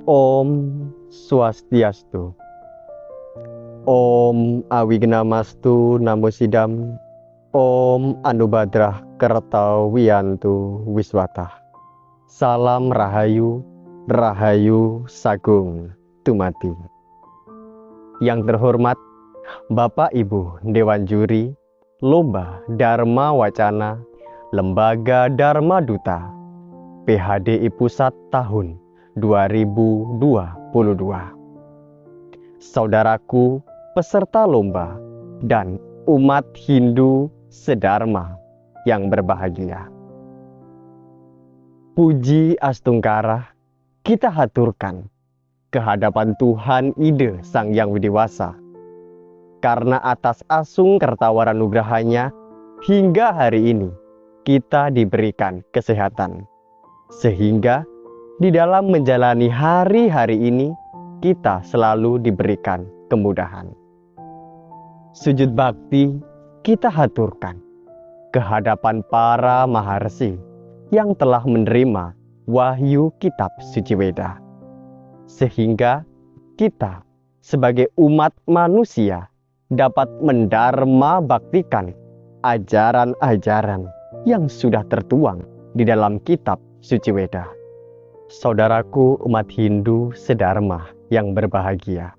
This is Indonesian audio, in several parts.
Om Swastiastu. Om Awignamastu Namo Sidam. Om Anubadrah Kertau Wiyantu Wiswatah. Salam Rahayu, Rahayu Sagung Tumati. Yang terhormat Bapak Ibu Dewan Juri Lomba Dharma Wacana Lembaga Dharma Duta PHDI Pusat tahun 2022. Saudaraku peserta lomba dan umat Hindu sedharma yang berbahagia. Puji Astungkara kita haturkan ke hadapan Tuhan Ide Sang Yang Widiwasa, karena atas asung kertawaran nugrahanya hingga hari ini kita diberikan kesehatan, sehingga di dalam menjalani hari-hari ini kita selalu diberikan kemudahan. Sujud bakti kita haturkan ke hadapan para maharsi yang telah menerima wahyu kitab suci Weda, sehingga kita sebagai umat manusia dapat mendharma baktikan ajaran-ajaran yang sudah tertuang di dalam kitab suci Weda. Saudaraku umat Hindu sedharma yang berbahagia,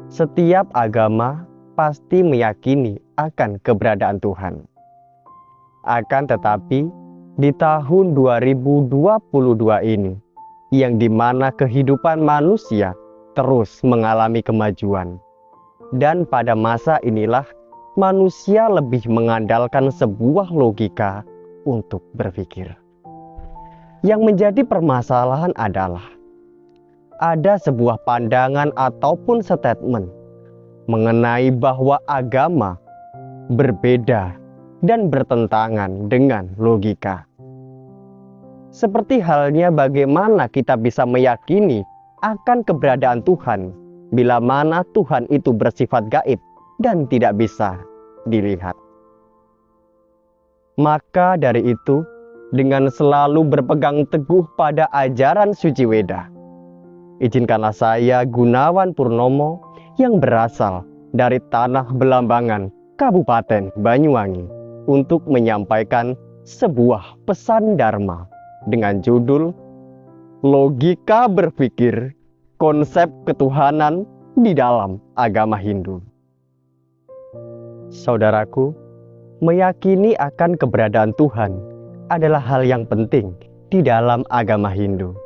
setiap agama pasti meyakini akan keberadaan Tuhan. Akan tetapi di tahun 2022 ini, yang dimana kehidupan manusia terus mengalami kemajuan, dan pada masa inilah manusia lebih mengandalkan sebuah logika untuk berpikir. Yang menjadi permasalahan adalah ada sebuah pandangan ataupun statement mengenai bahwa agama berbeda dan bertentangan dengan logika. Seperti halnya bagaimana kita bisa meyakini akan keberadaan Tuhan bila mana Tuhan itu bersifat gaib dan tidak bisa dilihat. Maka dari itu, dengan selalu berpegang teguh pada ajaran suci Weda, izinkanlah saya Gunawan Purnomo yang berasal dari tanah Belambangan, Kabupaten Banyuwangi, untuk menyampaikan sebuah pesan Dharma dengan judul Logika Berpikir Konsep Ketuhanan di dalam Agama Hindu. Saudaraku, meyakini akan keberadaan Tuhan adalah hal yang penting di dalam agama Hindu.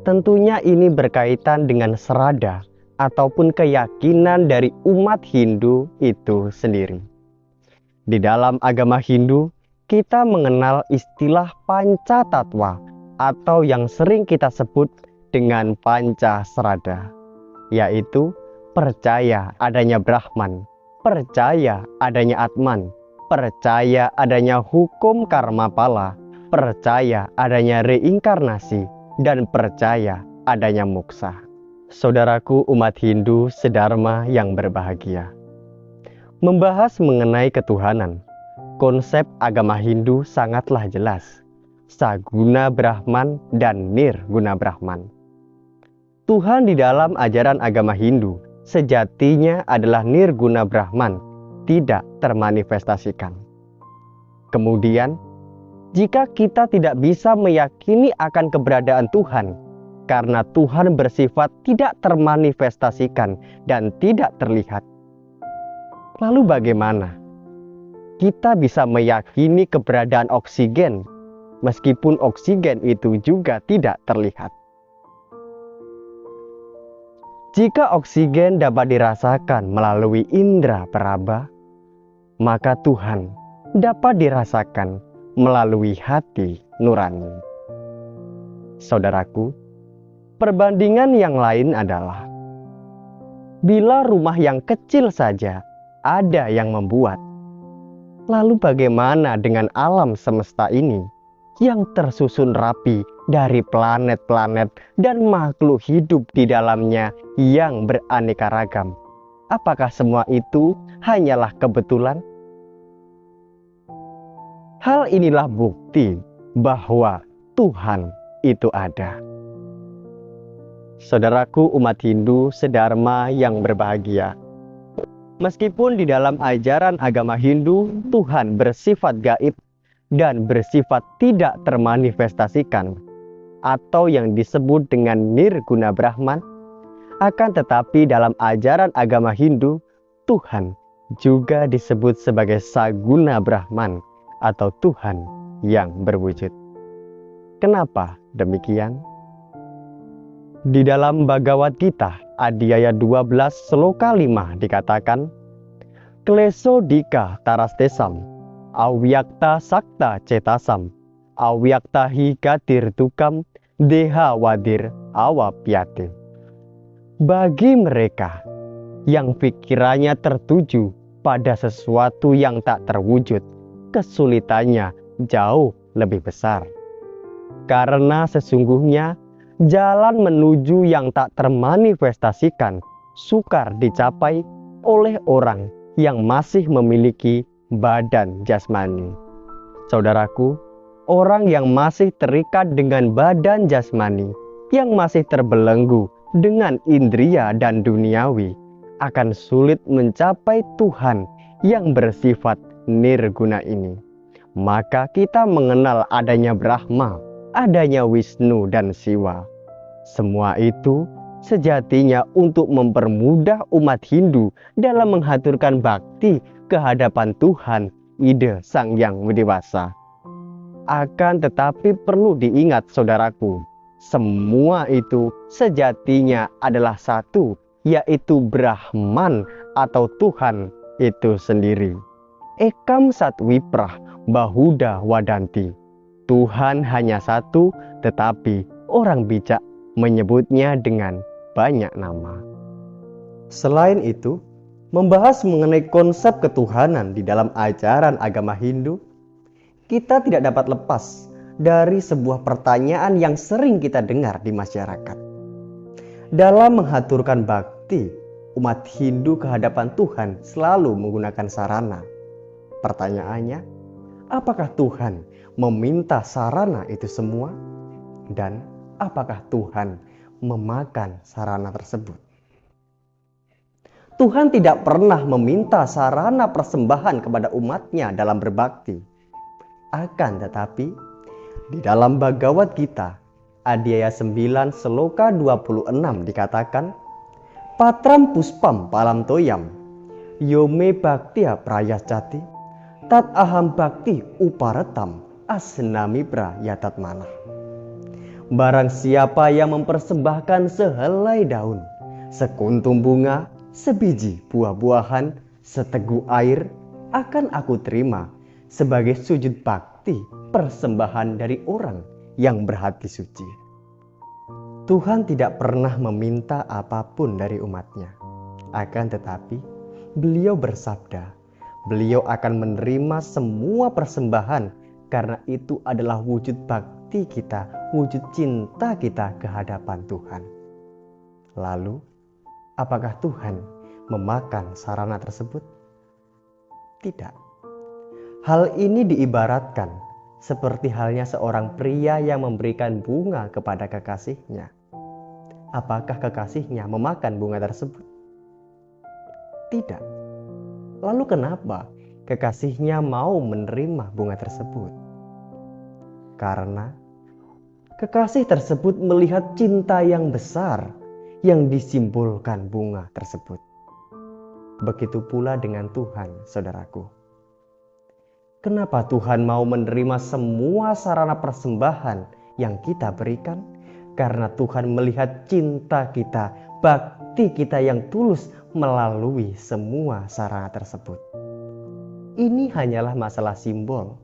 Tentunya ini berkaitan dengan serada ataupun keyakinan dari umat Hindu itu sendiri. Di dalam agama Hindu, kita mengenal istilah Panca Tatwa atau yang sering kita sebut dengan Panca Serada, yaitu percaya adanya Brahman, percaya adanya Atman, percaya adanya hukum karma pala, percaya adanya reinkarnasi, dan percaya adanya moksa. Saudaraku umat Hindu sedharma yang berbahagia, membahas mengenai ketuhanan, konsep agama Hindu sangatlah jelas. Saguna Brahman dan Nirguna Brahman. Tuhan di dalam ajaran agama Hindu sejatinya adalah Nirguna Brahman, tidak termanifestasikan. Kemudian, jika kita tidak bisa meyakini akan keberadaan Tuhan, karena Tuhan bersifat tidak termanifestasikan dan tidak terlihat, lalu bagaimana kita bisa meyakini keberadaan oksigen, meskipun oksigen itu juga tidak terlihat? Jika oksigen dapat dirasakan melalui indera peraba, maka Tuhan dapat dirasakan melalui hati nurani. Saudaraku, perbandingan yang lain adalah bila rumah yang kecil saja ada yang membuat, lalu bagaimana dengan alam semesta ini yang tersusun rapi dari planet-planet dan makhluk hidup di dalamnya yang beraneka ragam? Apakah semua itu hanyalah kebetulan? Hal inilah bukti bahwa Tuhan itu ada. Saudaraku umat Hindu sedharma yang berbahagia. Meskipun di dalam ajaran agama Hindu, Tuhan bersifat gaib dan bersifat tidak termanifestasikan, atau yang disebut dengan Nirguna Brahman, akan tetapi dalam ajaran agama Hindu, Tuhan juga disebut sebagai Saguna Brahman atau Tuhan yang berwujud. Kenapa demikian? Di dalam Bhagavad Gita, Adhyaya 12 Sloka 5 dikatakan, Kleso dika tarastesam, avyakta sakta cetasam, avyakta hi gatir tukam, deha wadir awapyate. Bagi mereka yang pikirannya tertuju pada sesuatu yang tak terwujud, kesulitannya jauh lebih besar. Karena sesungguhnya jalan menuju yang tak termanifestasikan sukar dicapai oleh orang yang masih memiliki badan jasmani. Saudaraku, orang yang masih terikat dengan badan jasmani, yang masih terbelenggu dengan indria dan duniawi, akan sulit mencapai Tuhan yang bersifat nirguna ini. Maka kita mengenal adanya Brahma, adanya Wisnu dan Siwa. Semua itu sejatinya untuk mempermudah umat Hindu dalam menghaturkan bakti ke hadapan Tuhan, Ida Sang Yang Widewasa. Akan tetapi perlu diingat saudaraku, semua itu sejatinya adalah satu, yaitu Brahman atau Tuhan itu sendiri. Ekam satwiprah bahuda wadanti. Tuhan hanya satu, tetapi orang bijak menyebutnya dengan banyak nama. Selain itu, membahas mengenai konsep ketuhanan di dalam ajaran agama Hindu, kita tidak dapat lepas dari sebuah pertanyaan yang sering kita dengar di masyarakat. Dalam menghaturkan bakti, umat Hindu ke hadapan Tuhan selalu menggunakan sarana. Pertanyaannya, apakah Tuhan meminta sarana itu semua? Dan apakah Tuhan memakan sarana tersebut? Tuhan tidak pernah meminta sarana persembahan kepada umatnya dalam berbakti. Akan tetapi, di dalam Bhagavad Gita, Adhyaya 9 Sloka 26 dikatakan, Patram puspam palam toyam, yome bhaktiya prayaschati, tat aham bhakti uparatam, asnami prayatat manah. Barang siapa yang mempersembahkan sehelai daun, sekuntum bunga, sebiji buah-buahan, seteguk air, akan aku terima sebagai sujud bakti persembahan dari orang yang berhati suci. Tuhan tidak pernah meminta apapun dari umatnya. Akan tetapi, beliau bersabda, beliau akan menerima semua persembahan karena itu adalah wujud bakti kita, wujud cinta kita ke hadapan Tuhan. Lalu, apakah Tuhan memakan sarana tersebut? Tidak. Hal ini diibaratkan seperti halnya seorang pria yang memberikan bunga kepada kekasihnya. Apakah kekasihnya memakan bunga tersebut? Tidak. Lalu kenapa kekasihnya mau menerima bunga tersebut? Karena kekasih tersebut melihat cinta yang besar yang disimbolkan bunga tersebut. Begitu pula dengan Tuhan, saudaraku. Kenapa Tuhan mau menerima semua sarana persembahan yang kita berikan? Karena Tuhan melihat cinta kita, bakti kita yang tulus melalui semua sarana tersebut. Ini hanyalah masalah simbol.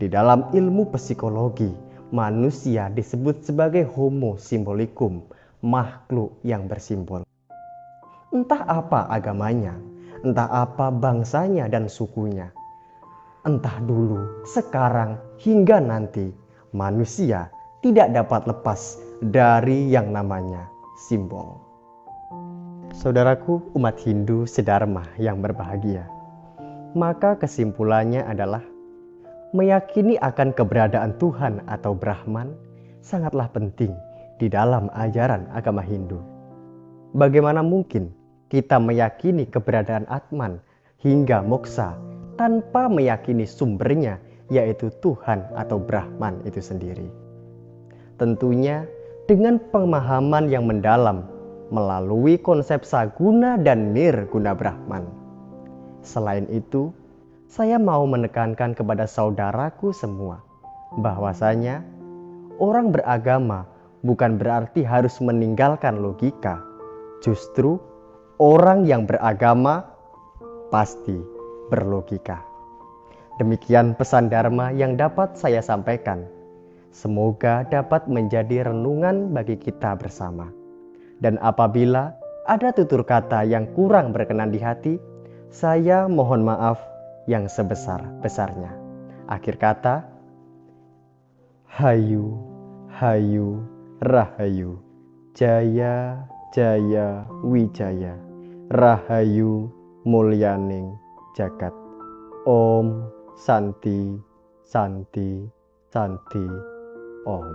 Di dalam ilmu psikologi, manusia disebut sebagai homo symbolicum, makhluk yang bersimbol. Entah apa agamanya, entah apa bangsanya dan sukunya. Entah dulu, sekarang, hingga nanti, manusia tidak dapat lepas dari yang namanya simbol. Saudaraku umat Hindu sedharma yang berbahagia, maka kesimpulannya adalah meyakini akan keberadaan Tuhan atau Brahman sangatlah penting di dalam ajaran agama Hindu. Bagaimana mungkin kita meyakini keberadaan Atman hingga moksa tanpa meyakini sumbernya, yaitu Tuhan atau Brahman itu sendiri? Tentunya dengan pemahaman yang mendalam melalui konsep Saguna dan Nirguna Brahman. Selain itu, saya mau menekankan kepada saudaraku semua bahwasanya orang beragama bukan berarti harus meninggalkan logika. Justru orang yang beragama pasti berlogika. Demikian pesan Dharma yang dapat saya sampaikan. Semoga dapat menjadi renungan bagi kita bersama. Dan apabila ada tutur kata yang kurang berkenan di hati, saya mohon maaf yang sebesar-besarnya. Akhir kata, Hayu, Hayu, Rahayu, Jaya, Jaya, Wijaya, Rahayu, Mulyaning Jagat. Om Santi, Santi, Santi, Om.